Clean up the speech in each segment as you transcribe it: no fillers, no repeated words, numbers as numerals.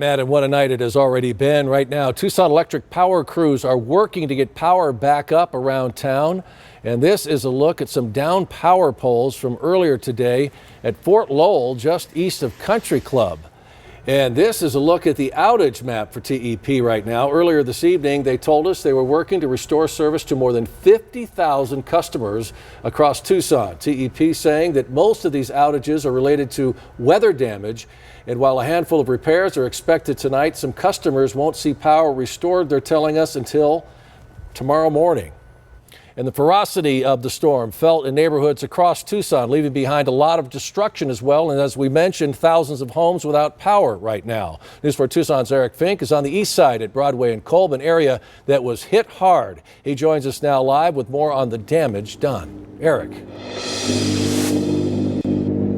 Matt, and what a night it has already been. Right now, Tucson electric power crews are working to get power back up around town. And this is a look at some down power poles from earlier today at Fort Lowell, just east of Country Club. And this is a look at the outage map for TEP right now. Earlier this evening, they told us they were working to restore service to more than 50,000 customers across Tucson. TEP saying that most of these outages are related to weather damage. And while a handful of repairs are expected tonight, some customers won't see power restored, they're telling us, until tomorrow morning. And the ferocity of the storm felt in neighborhoods across Tucson, leaving behind a lot of destruction as well. And as we mentioned, thousands of homes without power right now. News 4 Tucson's Eric Fink is on the east side at Broadway and Kolb, an area that was hit hard. He joins us now live with more on the damage done. Eric.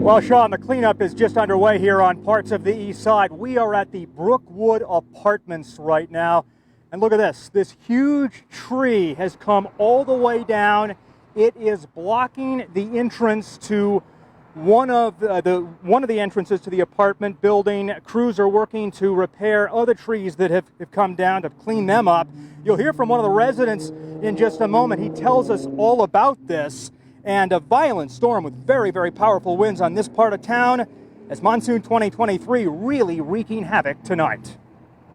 Well, Sean, the cleanup is just underway here on parts of the east side. We are at the Brookwood Apartments right now. And look at this. This huge tree has come all the way down. It is blocking the entrance to one of the entrances to the apartment building. Crews are working to repair other trees that have come down to clean them up. You'll hear from one of the residents in just a moment. He tells us all about this. And a violent storm with very, very powerful winds on this part of town as monsoon 2023 really wreaking havoc tonight.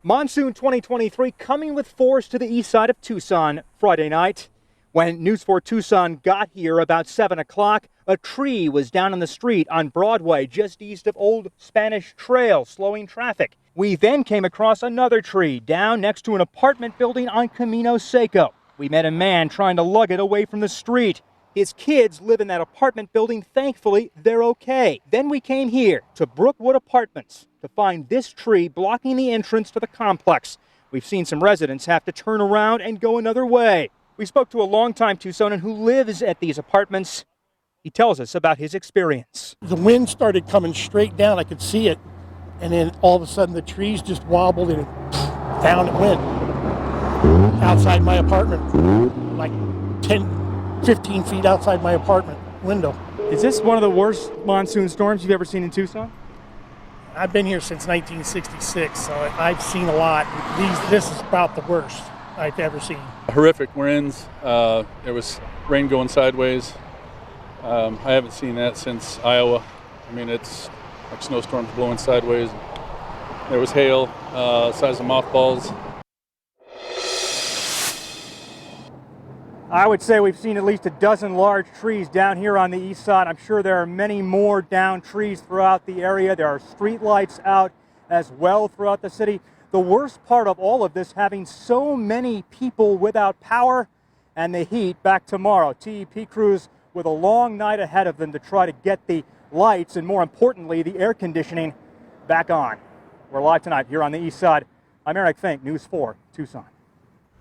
Monsoon 2023 coming with force to the east side of Tucson Friday night. When News 4 Tucson got here about 7 o'clock, a tree was down on the street on Broadway just east of Old Spanish Trail, slowing traffic. We then came across another tree down next to an apartment building on Camino Seco. We met a man trying to lug it away from the street. His kids live in that apartment building. Thankfully, they're okay. Then we came here to Brookwood Apartments to find this tree blocking the entrance to the complex. We've seen some residents have to turn around and go another way. We spoke to a longtime Tucsonan who lives at these apartments. He tells us about his experience. The wind started coming straight down. I could see it. And then all of a sudden the trees just wobbled and down it went. Outside my apartment, like 15 feet outside my apartment window. Is this one of the worst monsoon storms you've ever seen in Tucson? I've been here since 1966, so I've seen a lot. This is about the worst I've ever seen. Horrific winds. There was rain going sideways. I haven't seen that since Iowa. I mean, it's like snowstorms blowing sideways. There was hail, size of mothballs. I would say we've seen at least a dozen large trees down here on the east side. I'm sure there are many more down trees throughout the area. There are street lights out as well throughout the city. The worst part of all of this, having so many people without power and the heat back tomorrow. TEP crews with a long night ahead of them to try to get the lights and, more importantly, the air conditioning back on. We're live tonight here on the east side. I'm Eric Fink, News 4 Tucson.